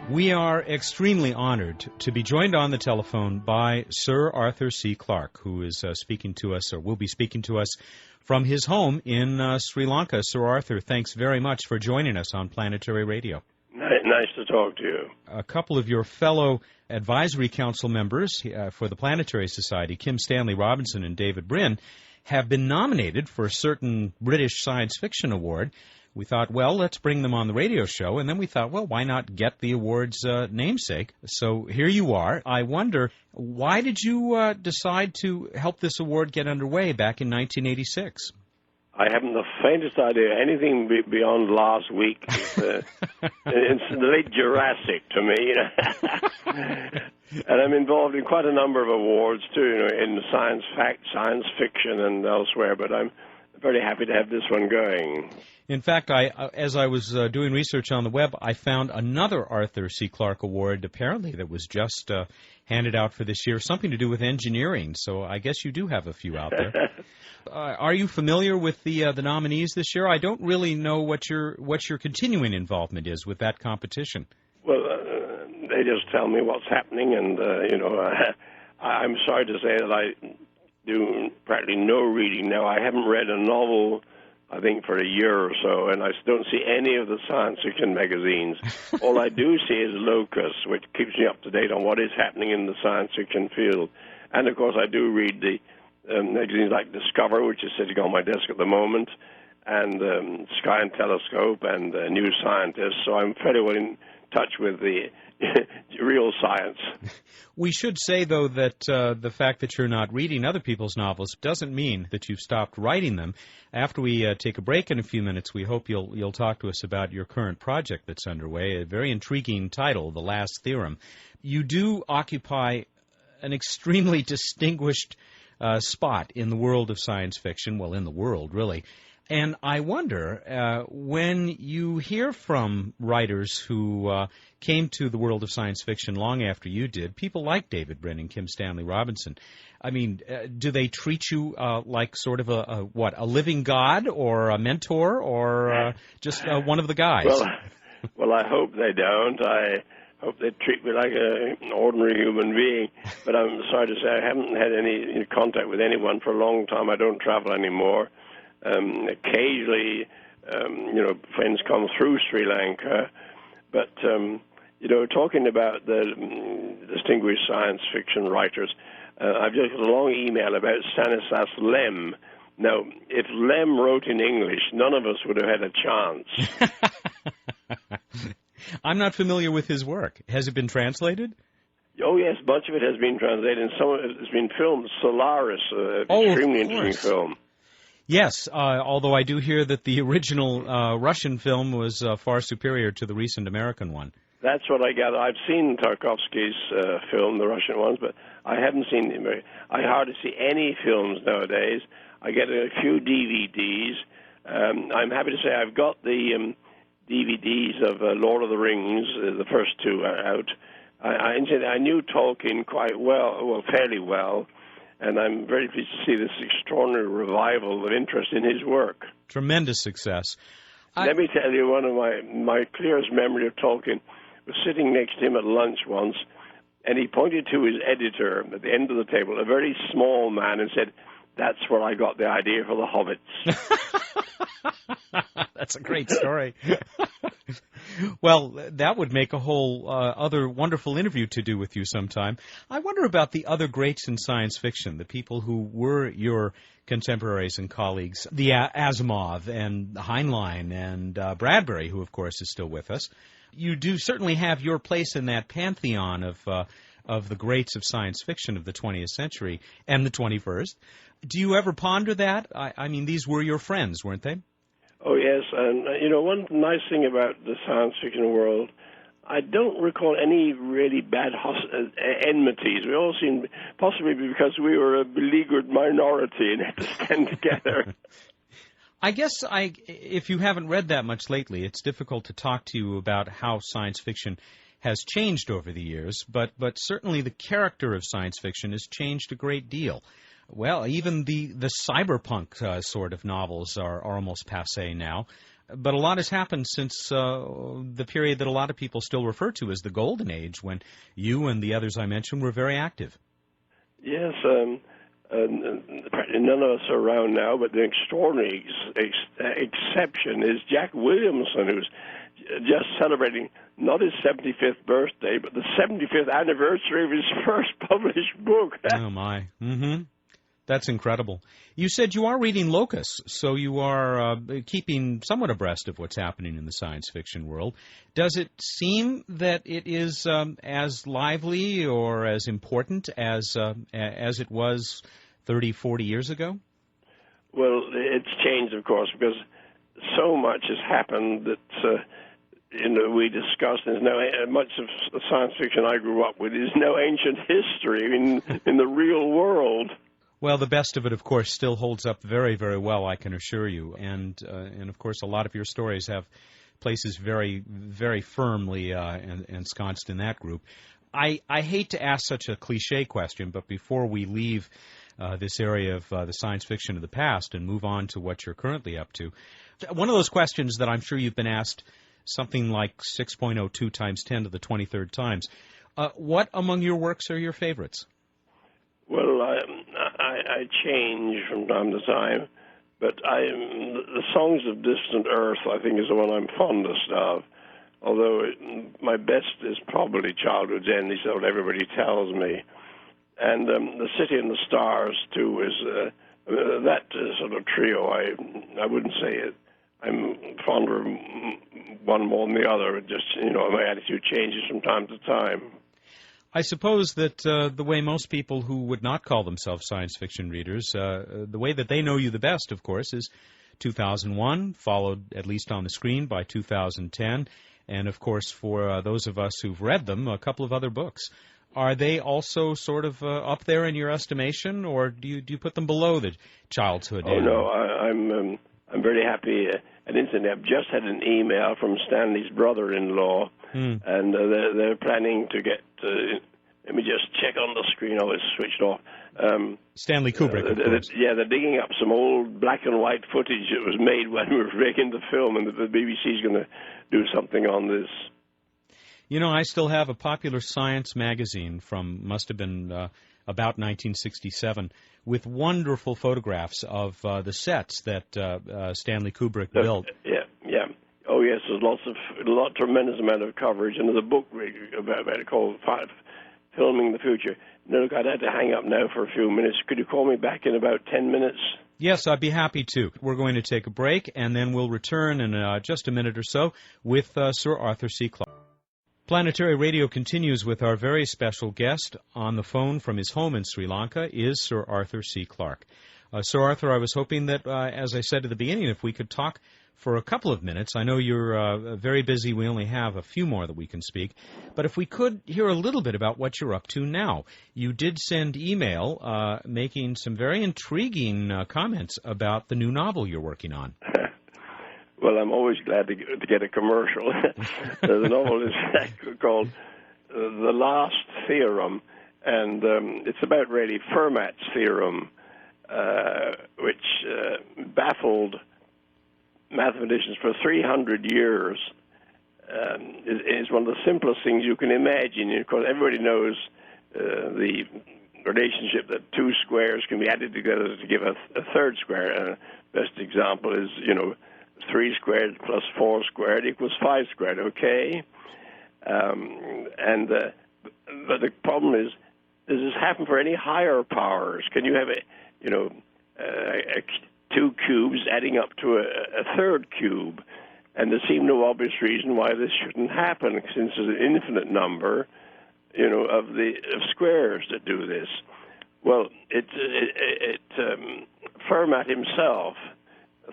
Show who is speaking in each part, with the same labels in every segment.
Speaker 1: We are extremely honored to be joined on the telephone by Sir Arthur C. Clarke, who is speaking to us, or will be speaking to us, from his home in Sri Lanka. Sir Arthur, thanks very much for joining us on Planetary Radio.
Speaker 2: Nice to talk to you.
Speaker 1: A couple of your fellow advisory council members for the Planetary Society, Kim Stanley Robinson and David Brin, have been nominated for a certain British science fiction award. We thought, well, let's bring them on the radio show, and then we thought, well, why not get the award's namesake? So here you are. I wonder, why did you decide to help this award get underway back in 1986?
Speaker 2: I haven't the faintest idea. Anything beyond last week is it's the late Jurassic to me, you know. And I'm involved in quite a number of awards too, you know, in science fiction, and elsewhere. But I'm very happy to have this one going.
Speaker 1: In fact, as I was doing research on the web, I found another Arthur C. Clarke Award, apparently, that was just handed out for this year, something to do with engineering. So I guess you do have a few out there. Are you familiar with the nominees this year? I don't really know what your continuing involvement is with that competition.
Speaker 2: Well, they just tell me what's happening, and you know, I'm sorry to say that I do practically no reading now. I haven't read a novel, I think, for a year or so, and I don't see any of the science fiction magazines. All I do see is Locus, which keeps me up to date on what is happening in the science fiction field. And, of course, I do read the magazines like Discover, which is sitting on my desk at the moment, and Sky and Telescope, and New Scientist. So I'm fairly well in touch with the real science.
Speaker 1: We should say, though, that the fact that you're not reading other people's novels doesn't mean that you've stopped writing them. After we take a break in a few minutes, we hope you'll talk to us about your current project that's underway, a very intriguing title, The Last Theorem. You do occupy an extremely distinguished spot in the world of science fiction, well, in the world, really. And I wonder, when you hear from writers who came to the world of science fiction long after you did, people like David Brin and Kim Stanley Robinson, I mean, do they treat you like sort of a living god or a mentor or just one of the guys?
Speaker 2: Well, I hope they don't. I hope they treat me like an ordinary human being. But I'm sorry to say I haven't had any contact with anyone for a long time. I don't travel anymore. Occasionally, you know, friends come through Sri Lanka, but, you know, talking about the distinguished science fiction writers, I've just got a long email about Stanislas Lem. Now, if Lem wrote in English, none of us would have had a chance.
Speaker 1: I'm not familiar with his work. Has it been translated?
Speaker 2: Oh, yes, much of it has been translated, and some of it has been filmed. Solaris, extremely interesting film.
Speaker 1: Yes, although I do hear that the original Russian film was far superior to the recent American one. That's
Speaker 2: what I gather. I've seen Tarkovsky's film, the Russian ones, but I haven't seen the American. I hardly see any films nowadays. I get a few DVDs. I'm happy to say I've got the DVDs of Lord of the Rings. The first two are out. I knew Tolkien quite well, fairly well. And I'm very pleased to see this extraordinary revival of interest in his work.
Speaker 1: Tremendous success.
Speaker 2: Let me tell you, one of my clearest memory of Tolkien was sitting next to him at lunch once, and he pointed to his editor at the end of the table, a very small man, and said, "That's where I got the idea for the Hobbits."
Speaker 1: That's a great story. Well, that would make a whole other wonderful interview to do with you sometime. I wonder about the other greats in science fiction, the people who were your contemporaries and colleagues, the Asimov and Heinlein and Bradbury, who, of course, is still with us. You do certainly have your place in that pantheon of the greats of science fiction of the 20th century and the 21st. Do you ever ponder that? I mean, these were your friends, weren't they?
Speaker 2: Oh, yes, and, you know, one nice thing about the science fiction world, I don't recall any really bad enmities. We all seemed, possibly because we were a beleaguered minority and had to stand together.
Speaker 1: I guess if you haven't read that much lately, it's difficult to talk to you about how science fiction has changed over the years, but certainly the character of science fiction has changed a great deal. Well, even the cyberpunk sort of novels are almost passé now. But a lot has happened since the period that a lot of people still refer to as the Golden Age, when you and the others I mentioned were very active.
Speaker 2: Yes, practically none of us are around now, but the extraordinary exception is Jack Williamson, who's just celebrating not his 75th birthday, but the 75th anniversary of his first published book.
Speaker 1: Oh, my. Mm-hmm. That's incredible. You said you are reading Locus, so you are keeping somewhat abreast of what's happening in the science fiction world. Does it seem that it is as lively or as important as it was 30, 40 years ago?
Speaker 2: Well, it's changed, of course, because so much has happened that we discussed. There's no much of the science fiction I grew up with is no ancient history in the real world.
Speaker 1: Well, the best of it, of course, still holds up very, very well, I can assure you. And of course, a lot of your stories have places very, very firmly ensconced in that group. I hate to ask such a cliche question, but before we leave this area of the science fiction of the past and move on to what you're currently up to, one of those questions that I'm sure you've been asked something like 6.02 times 10 to the 23rd times. What among your works are your favorites?
Speaker 2: Well, I change from time to time, but the Songs of Distant Earth, I think, is the one I'm fondest of. Although my best is probably Childhood's End, is what everybody tells me. And The City and the Stars, too, is that sort of trio. I wouldn't say it. I'm fonder of one more than the other. It just, my attitude changes from time to time.
Speaker 1: I suppose that the way most people who would not call themselves science fiction readers, the way that they know you the best, of course, is 2001, followed, at least on the screen, by 2010, and, of course, for those of us who've read them, a couple of other books. Are they also sort of up there in your estimation, or do you put them below the childhood?
Speaker 2: Oh, no, I'm very happy. And incidentally, I've just had an email from Stanley's brother-in-law, and they're planning to get. Let me just check on the screen. Oh, it's switched off.
Speaker 1: Stanley Kubrick, of course.
Speaker 2: They're digging up some old black and white footage that was made when we were making the film, and the BBC's going to do something on this.
Speaker 1: I still have a popular science magazine from, must have been about 1967, with wonderful photographs of the sets that Stanley Kubrick built.
Speaker 2: Yeah. Oh, yes, there's tremendous amount of coverage, and there's a book about it called Filming the Future. Look, I'd have to hang up now for a few minutes. Could you call me back in about 10 minutes?
Speaker 1: Yes, I'd be happy to. We're going to take a break, and then we'll return in just a minute or so with Sir Arthur C. Clarke. Planetary Radio continues with our very special guest. On the phone from his home in Sri Lanka is Sir Arthur C. Clarke. Sir Arthur, I was hoping that, as I said at the beginning, if we could talk for a couple of minutes. I know you're very busy. We only have a few more that we can speak. But if we could hear a little bit about what you're up to now. You did send email making some very intriguing comments about the new novel you're working on.
Speaker 2: Well, I'm always glad to get a commercial. The novel is called The Last Theorem, and it's about really Fermat's theorem, which baffled mathematicians for 300 years. Is one of the simplest things you can imagine. Of course, everybody knows the relationship that two squares can be added together to give a third square. Best example is, 3 squared plus 4 squared equals 5 squared, okay? But the problem is, does this happen for any higher powers? Can you have two cubes adding up to a third cube? And there seemed no obvious reason why this shouldn't happen, since there's an infinite number, of squares that do this. Well, Fermat himself,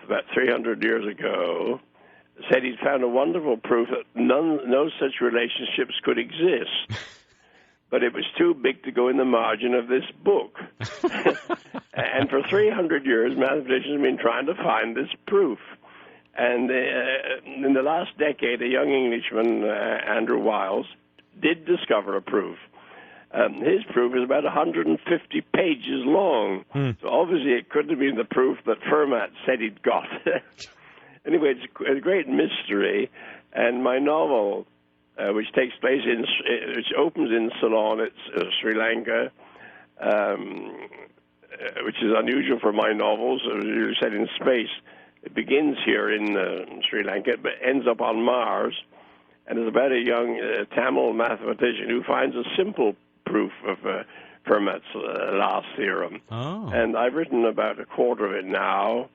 Speaker 2: about 300 years ago, said he'd found a wonderful proof that no such relationships could exist. But it was too big to go in the margin of this book. And for 300 years, mathematicians have been trying to find this proof. And in the last decade, a young Englishman, Andrew Wiles, did discover a proof. His proof is about 150 pages long. So obviously it couldn't have been the proof that Fermat said he'd got. Anyway, it's a great mystery, and my novel, which takes place which opens in Ceylon, it's Sri Lanka, which is unusual for my novels, usually set in space. It begins here in Sri Lanka, but ends up on Mars, and is about a young Tamil mathematician who finds a simple proof of Fermat's last theorem.
Speaker 1: Oh.
Speaker 2: And I've written about a quarter of it now,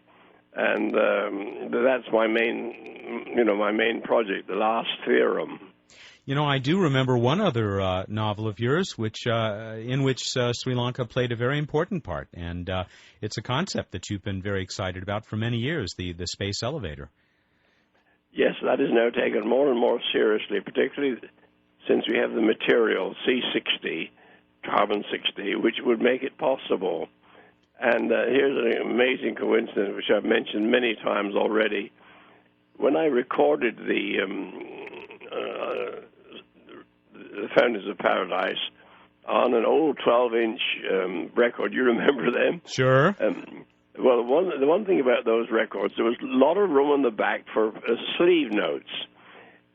Speaker 2: and that's my main project, the last theorem.
Speaker 1: You know, I do remember one other novel of yours, in which Sri Lanka played a very important part, and it's a concept that you've been very excited about for many years, the space elevator.
Speaker 2: Yes, that is now taken more and more seriously, particularly since we have the material C60, carbon-60, which would make it possible. And here's an amazing coincidence, which I've mentioned many times already. When I recorded the Founders of Paradise on an old 12-inch record, you remember them?
Speaker 1: Sure.
Speaker 2: Well, the one thing about those records, there was a lot of room on the back for sleeve notes.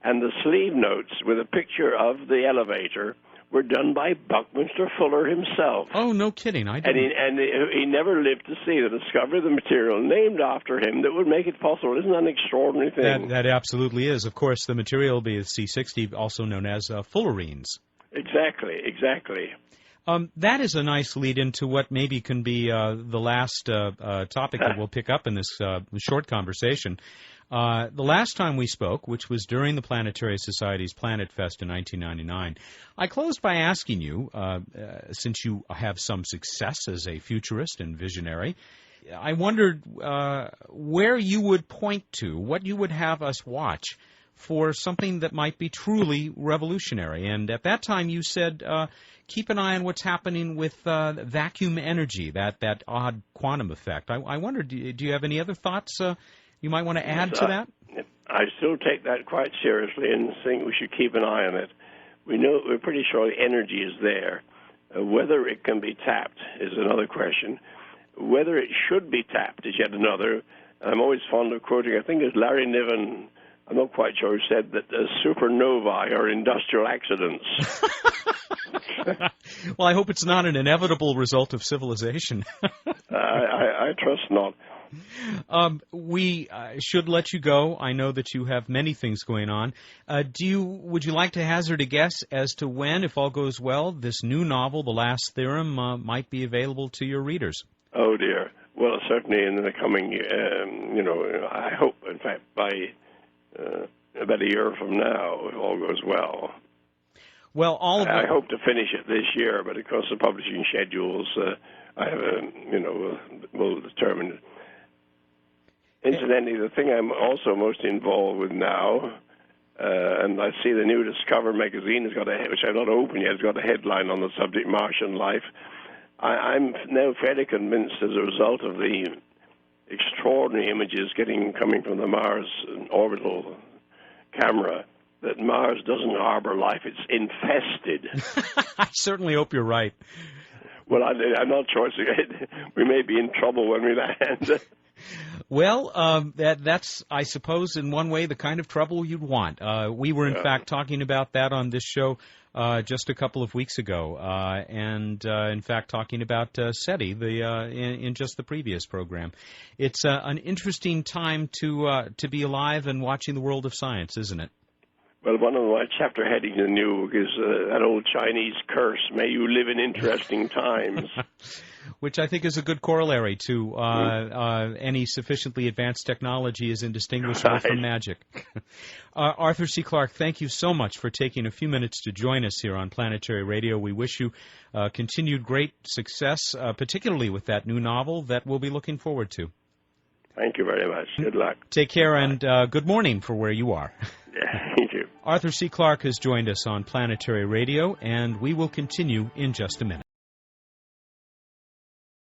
Speaker 2: And the sleeve notes with a picture of the elevator were done by Buckminster Fuller himself.
Speaker 1: Oh, no kidding. I didn't.
Speaker 2: And he never lived to see the discovery of the material named after him that would make it possible. Isn't that an extraordinary thing?
Speaker 1: That absolutely is. Of course, the material will be C60, also known as fullerenes.
Speaker 2: Exactly.
Speaker 1: That is a nice lead into what maybe can be the last topic that we'll pick up in this short conversation. The last time we spoke, which was during the Planetary Society's Planet Fest in 1999, I closed by asking you, since you have some success as a futurist and visionary, I wondered where you would point to, what you would have us watch for something that might be truly revolutionary. And at that time you said, keep an eye on what's happening with vacuum energy, that odd quantum effect. I wondered, do you have any other thoughts you might want to add to that?
Speaker 2: I still take that quite seriously and think we should keep an eye on it. We're pretty sure the energy is there. Whether it can be tapped is another question. Whether it should be tapped is yet another. I'm always fond of quoting, I think it's Larry Niven, I'm not quite sure, who said that supernovae are industrial accidents.
Speaker 1: Well, I hope it's not an inevitable result of civilization.
Speaker 2: I trust not.
Speaker 1: We should let you go. I know that you have many things going on. Would you like to hazard a guess as to when, if all goes well, this new novel, The Last Theorem, might be available to your readers?
Speaker 2: Oh, dear. Well, certainly in the coming, I hope, in fact, by about a year from now, if all goes well.
Speaker 1: Well,
Speaker 2: I hope to finish it this year, but of course the publishing schedules, I have will determine. Incidentally, the thing I'm also most involved with now, and I see the new Discover magazine has got which I've not opened yet, has got a headline on the subject Martian life. I'm now fairly convinced, as a result of the extraordinary images coming from the Mars orbital camera, that Mars doesn't harbor life; it's infested.
Speaker 1: I certainly hope you're right.
Speaker 2: Well, I'm not sure. We may be in trouble when we land.
Speaker 1: Well, that's, I suppose, in one way, the kind of trouble you'd want. We were, in fact, talking about that on this show just a couple of weeks ago, and, in fact, talking about SETI in just the previous program. It's an interesting time to be alive and watching the world of science, isn't it?
Speaker 2: Well, one of my chapter headings in the new book is that old Chinese curse, may you live in interesting times.
Speaker 1: Which I think is a good corollary to any sufficiently advanced technology is indistinguishable from magic. Arthur C. Clarke, thank you so much for taking a few minutes to join us here on Planetary Radio. We wish you continued great success, particularly with that new novel that we'll be looking forward to.
Speaker 2: Thank you very much. Good luck.
Speaker 1: Take care, and good morning for where you are.
Speaker 2: Yeah, thank you.
Speaker 1: Arthur C. Clarke has joined us on Planetary Radio, and we will continue in just a minute.